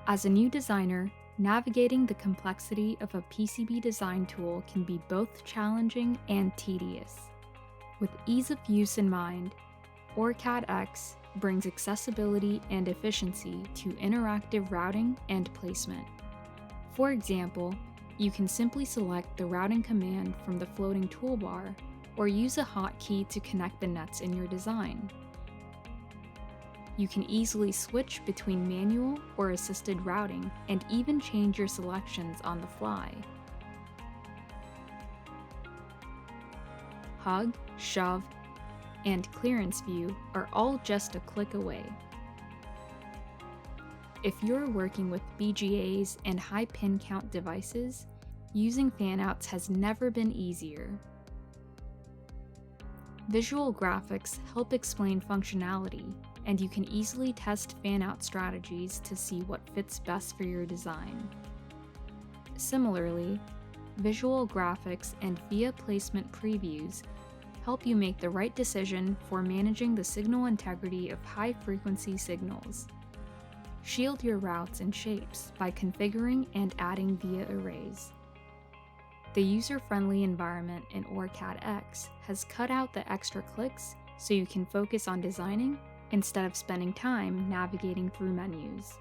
As a new designer, navigating the complexity of a PCB design tool can be both challenging and tedious. With ease of use in mind, OrCAD X brings accessibility and efficiency to interactive routing and placement. For example, you can simply select the routing command from the floating toolbar or use a hotkey to connect the nuts in your design. You can easily switch between manual or assisted routing and even change your selections on the fly. Hug, shove, and clearance view are all just a click away. If you're working with BGAs and high pin count devices, using Fanouts has never been easier. Visual graphics help explain functionality, and you can easily test Fanout strategies to see what fits best for your design. Similarly, visual graphics and via placement previews help you make the right decision for managing the signal integrity of high-frequency signals. Shield your routes and shapes by configuring and adding via arrays. The user-friendly environment in OrCAD X has cut out the extra clicks so you can focus on designing instead of spending time navigating through menus.